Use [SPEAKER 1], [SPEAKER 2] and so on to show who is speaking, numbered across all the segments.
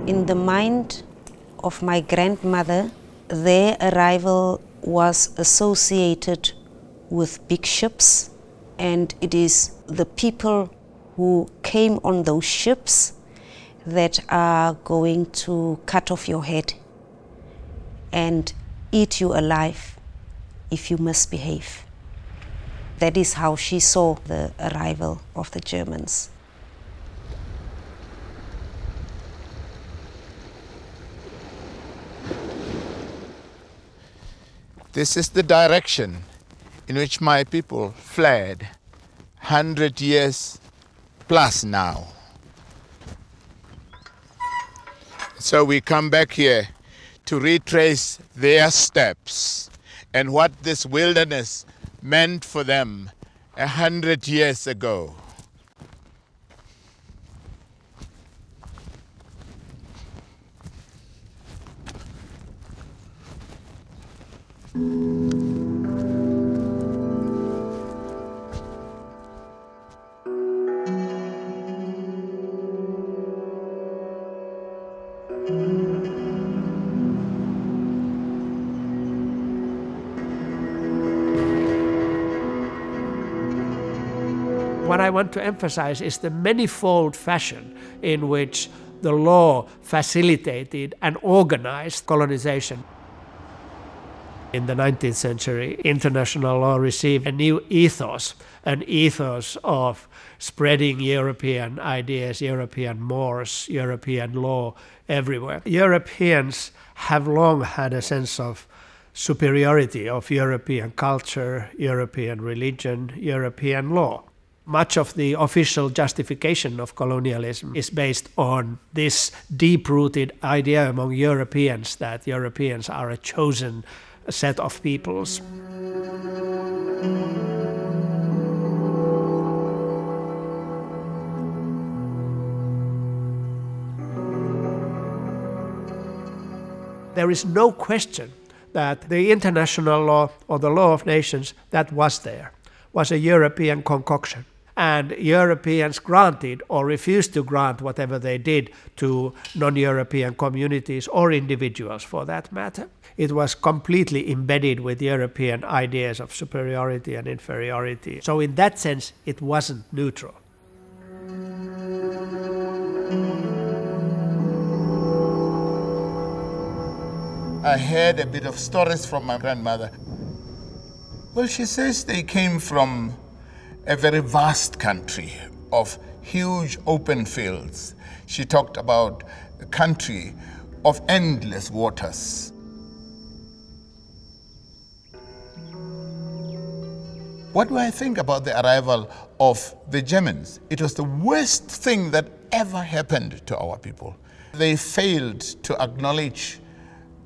[SPEAKER 1] In the mind of my grandmother, their arrival was associated with big ships, and it is the people who came on those ships that are going to cut off your head and eat you alive if you misbehave. That is how she saw the arrival of the Germans.
[SPEAKER 2] This is the direction in which my people fled 100 years plus now. So we come back here to retrace their steps and what this wilderness meant for them 100 years ago.
[SPEAKER 3] What I want to emphasize is the manifold fashion in which the law facilitated and organized colonization. In the 19th century, international law received a new ethos, an ethos of spreading European ideas, European mores, European law everywhere. Europeans have long had a sense of superiority of European culture, European religion, European law. Much of the official justification of colonialism is based on this deep-rooted idea among Europeans that Europeans are a chosen set of peoples. There is no question that the international law or the law of nations that was there was a European concoction. And Europeans granted or refused to grant whatever they did to non-European communities or individuals for that matter. It was completely embedded with European ideas of superiority and inferiority. So in that sense, it wasn't neutral.
[SPEAKER 2] I heard a bit of stories from my grandmother. Well, she says they came from a very vast country of huge open fields. She talked about a country of endless waters. What do I think about the arrival of the Germans? It was the worst thing that ever happened to our people. They failed to acknowledge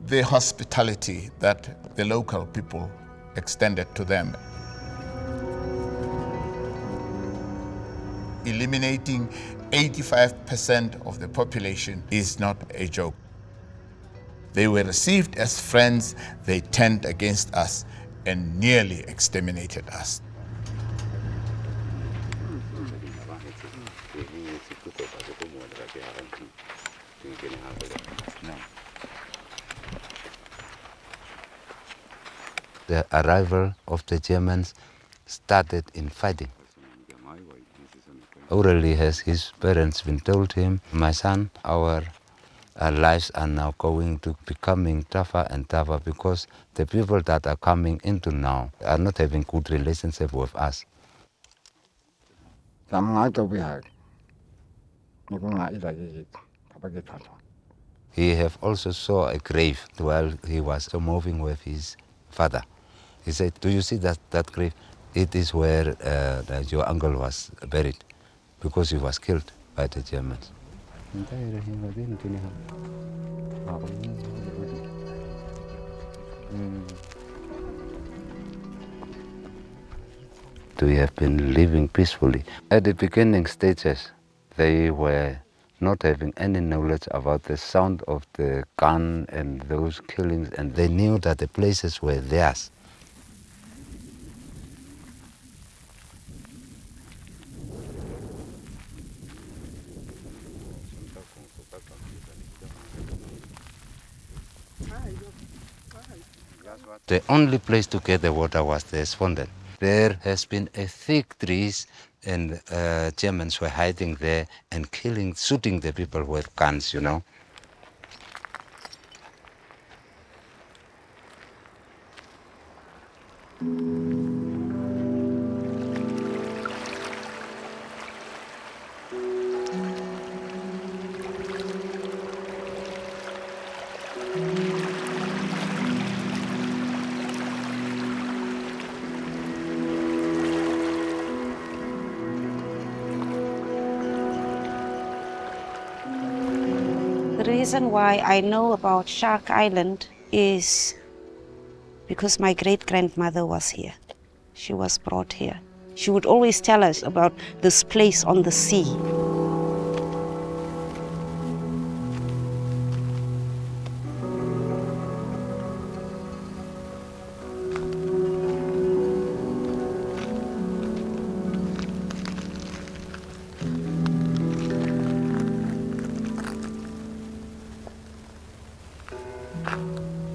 [SPEAKER 2] the hospitality that the local people extended to them. Eliminating 85% of the population is not a joke. They were received as friends, they turned against us and nearly exterminated us.
[SPEAKER 4] The arrival of the Germans started in fighting. Orally has his parents been told him, my son, our lives are now going to becoming tougher and tougher because the people that are coming into now are not having good relationship with us. He have also saw a grave while he was moving with his father. He said, do you see that grave? It is where your uncle was buried because he was killed by the Germans. We have been living peacefully. At the beginning stages, they were not having any knowledge about the sound of the gun and those killings, and they knew that the places were theirs. The only place to get the water was the Sfonden. There has been a thick trees, and Germans were hiding there and shooting the people with guns, you know.
[SPEAKER 1] The reason why I know about Shark Island is because my great-grandmother was here. She was brought here. She would always tell us about this place on the sea.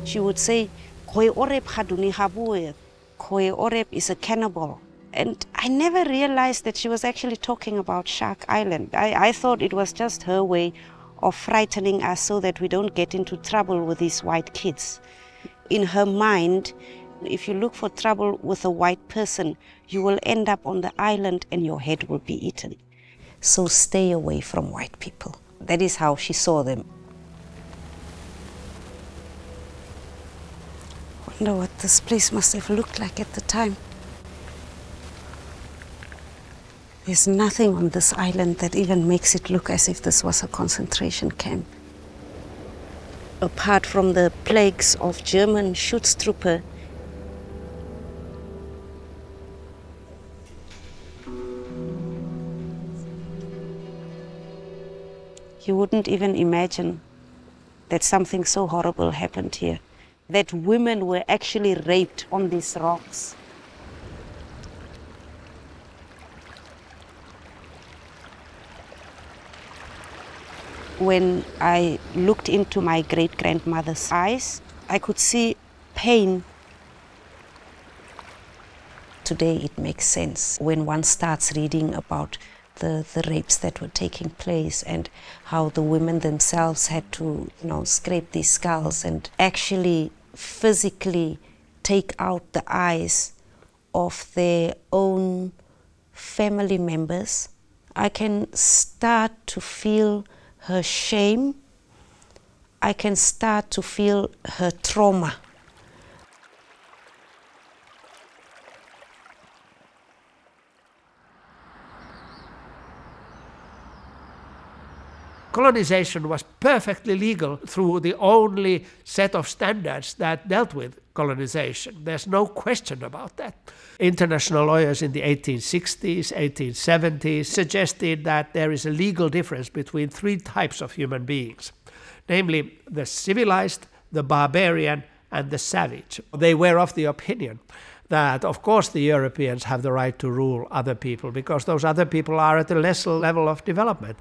[SPEAKER 1] She would say, Koe Orep haduni habue. Koe Orep is a cannibal. And I never realized that she was actually talking about Shark Island. I thought it was just her way of frightening us so that we don't get into trouble with these white kids. In her mind, if you look for trouble with a white person, you will end up on the island and your head will be eaten. So stay away from white people. That is how she saw them. I wonder what this place must have looked like at the time. There's nothing on this island that even makes it look as if this was a concentration camp. Apart from the plagues of German Schutztruppe, you wouldn't even imagine that something so horrible happened here. That women were actually raped on these rocks. When I looked into my great-grandmother's eyes, I could see pain. Today it makes sense when one starts reading about the rapes that were taking place and how the women themselves had to, scrape these skulls and actually physically take out the eyes of their own family members. I can start to feel her shame. I can start to feel her trauma.
[SPEAKER 3] Colonization was perfectly legal through the only set of standards that dealt with colonization. There's no question about that. International lawyers in the 1860s, 1870s suggested that there is a legal difference between three types of human beings, namely the civilized, the barbarian, and the savage. They were of the opinion that, of course, the Europeans have the right to rule other people because those other people are at a lesser level of development.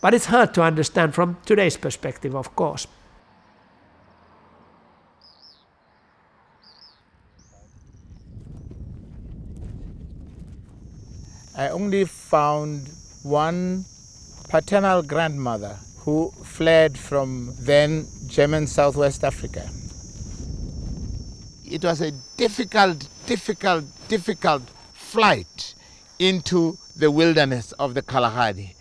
[SPEAKER 3] But it's hard to understand from today's perspective, of course.
[SPEAKER 2] I only found one paternal grandmother who fled from then German Southwest Africa. It was a difficult flight into the wilderness of the Kalahari.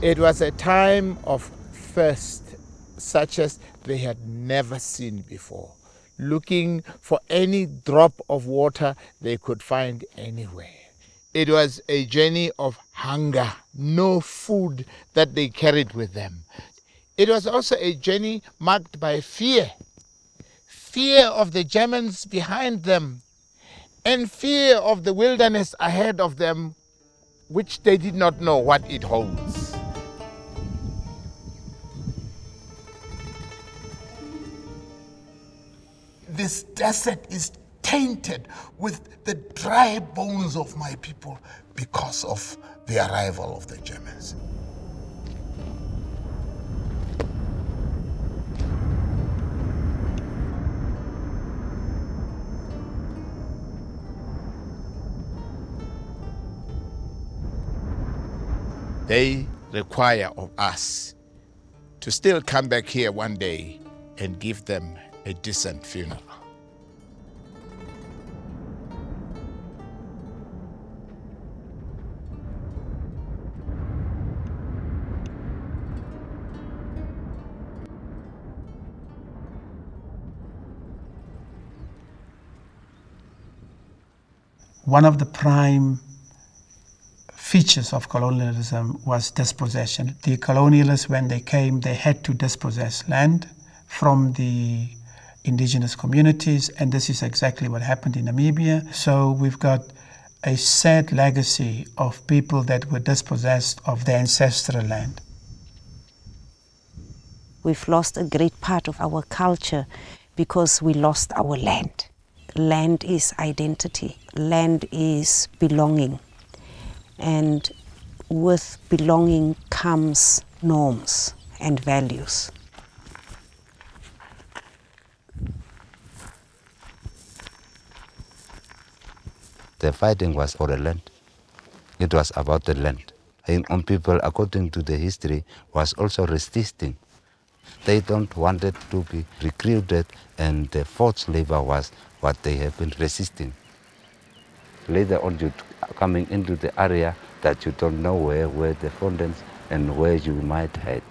[SPEAKER 2] It was a time of thirst such as they had never seen before, looking for any drop of water they could find anywhere. It was a journey of hunger, no food that they carried with them. It was also a journey marked by fear. Fear of the Germans behind them and fear of the wilderness ahead of them, which they did not know what it holds. this desert is tainted with the dry bones of my people because of the arrival of the Germans. They require of us to still come back here one day and give them a decent funeral.
[SPEAKER 5] One of the prime features of colonialism was dispossession. The colonialists, when they came, they had to dispossess land from the indigenous communities, and this is exactly what happened in Namibia. So we've got a sad legacy of people that were dispossessed of their ancestral land.
[SPEAKER 1] We've lost a great part of our culture because we lost our land. Land is identity. Land is belonging. And with belonging comes norms and values.
[SPEAKER 4] The fighting was for the land. It was about the land. And people, according to the history, was also resisting. They don't wanted to be recruited, and the forced labor was what they have been resisting. Later on, you coming into the area that you don't know where the fountains and where you might head.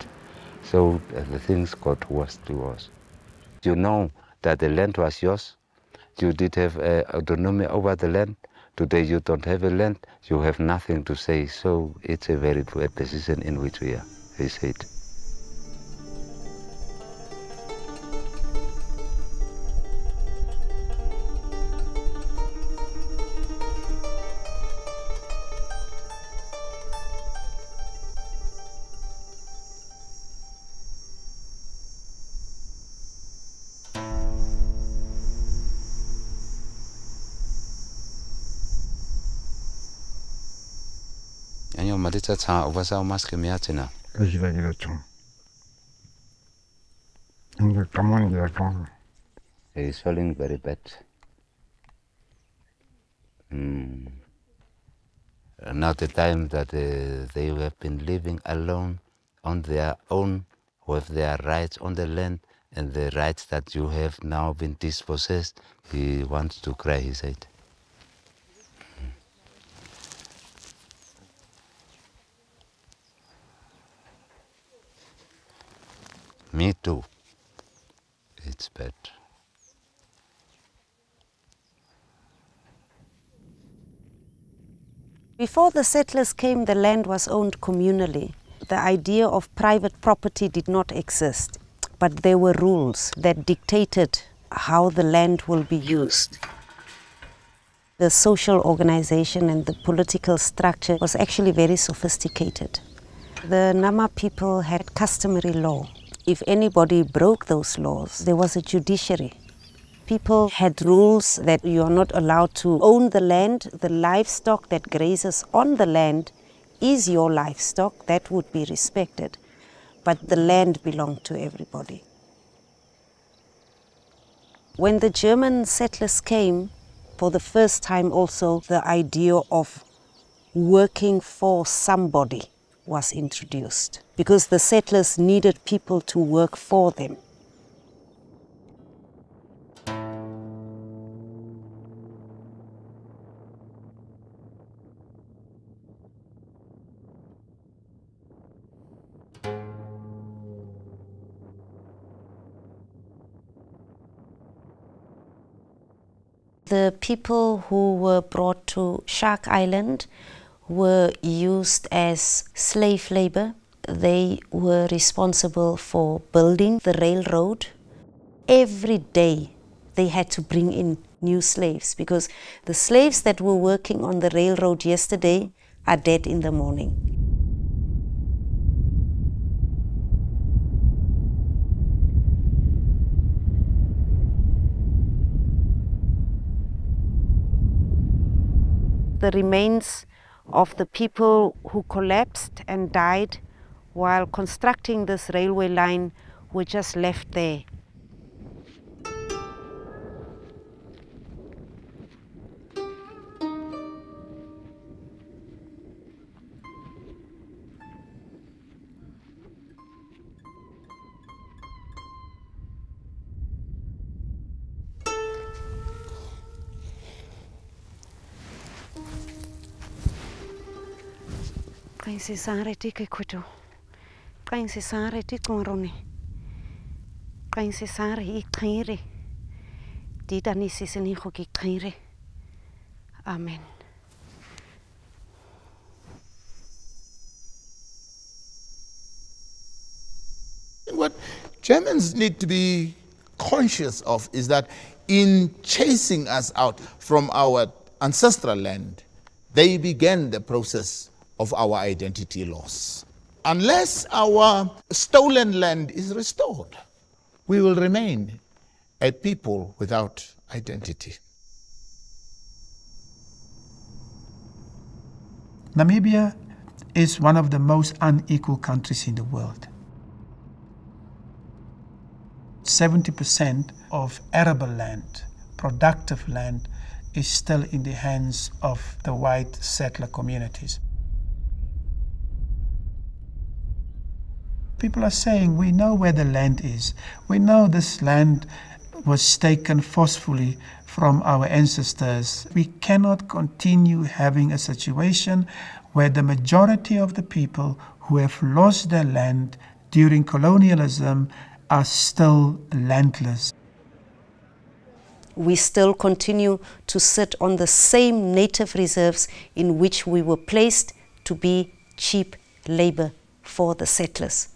[SPEAKER 4] So the things got worse to worse. You know that the land was yours. You did have autonomy over the land. Today you don't have a land. You have nothing to say. So it's a very poor position in which we are. We said. Anyo madita cha ubasa umaske miatina.
[SPEAKER 6] Ejira chong. Inge kamon ya chong.
[SPEAKER 4] He is feeling very bad. Now the time that they have been living alone on their own with their rights on the land and the rights that you have now been dispossessed, he wants to cry, he said. Me too. It's bad.
[SPEAKER 1] Before the settlers came, the land was owned communally. The idea of private property did not exist, but there were rules that dictated how the land will be used. The social organization and the political structure was actually very sophisticated. The Nama people had customary law. If anybody broke those laws, there was a judiciary. People had rules that you are not allowed to own the land. The livestock that grazes on the land is your livestock. That would be respected. But the land belonged to everybody. When the German settlers came, for the first time also, the idea of working for somebody was introduced, because the settlers needed people to work for them. The people who were brought to Shark Island were used as slave labor. They were responsible for building the railroad. Every day they had to bring in new slaves, because the slaves that were working on the railroad yesterday are dead in the morning. the remains of the people who collapsed and died while constructing this railway line were just left there. Kain se sare ti ke kuto. Kain se sare ti konrone. Kain se sare I kaire. Di dani se seni ho ki kaire. Amen.
[SPEAKER 2] What Germans need to be conscious of is that in chasing us out from our ancestral land, they began the process of our identity loss. Unless our stolen land is restored, we will remain a people without identity.
[SPEAKER 5] Namibia is one of the most unequal countries in the world. 70% of arable land, productive land, is still in the hands of the white settler communities. People are saying, we know where the land is. We know this land was taken forcefully from our ancestors. We cannot continue having a situation where the majority of the people who have lost their land during colonialism are still landless.
[SPEAKER 1] We still continue to sit on the same native reserves in which we were placed to be cheap labor for the settlers.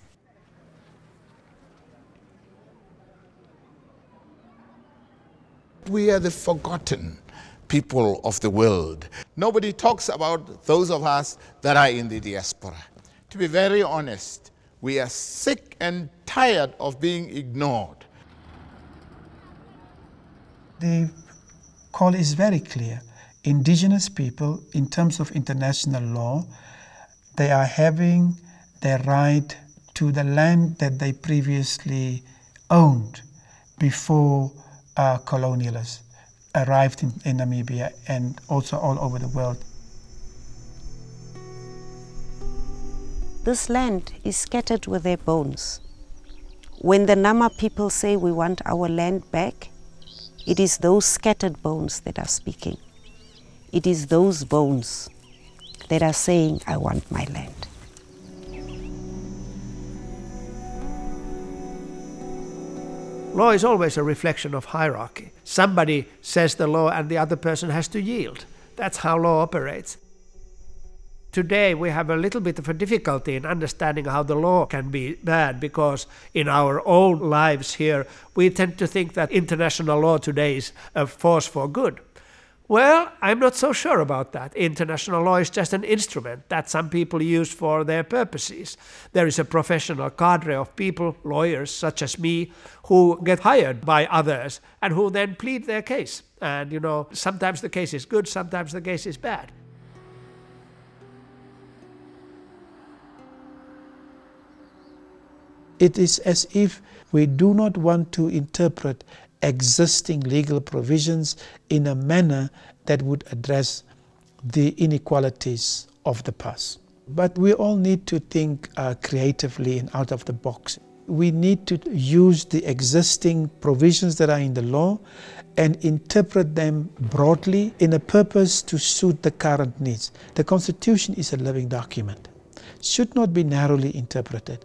[SPEAKER 2] We are the forgotten people of the world. Nobody talks about those of us that are in the diaspora. To be very honest, we are sick and tired of being ignored.
[SPEAKER 5] The call is very clear. Indigenous people, in terms of international law, they are having their right to the land that they previously owned before colonialists arrived in Namibia and also all over the world.
[SPEAKER 1] This land is scattered with their bones. When the Nama people say we want our land back, it is those scattered bones that are speaking. It is those bones that are saying, I want my land.
[SPEAKER 3] Law is always a reflection of hierarchy. Somebody says the law and the other person has to yield. That's how law operates. Today we have a little bit of a difficulty in understanding how the law can be bad, because in our own lives here we tend to think that international law today is a force for good. Well, I'm not so sure about that. International law is just an instrument that some people use for their purposes. There is a professional cadre of people, lawyers such as me, who get hired by others and who then plead their case. And you know, sometimes the case is good, sometimes the case is bad.
[SPEAKER 5] It is as if we do not want to interpret existing legal provisions in a manner that would address the inequalities of the past. But we all need to think creatively and out of the box. We need to use the existing provisions that are in the law and interpret them broadly in a purpose to suit the current needs. The Constitution is a living document. It should not be narrowly interpreted.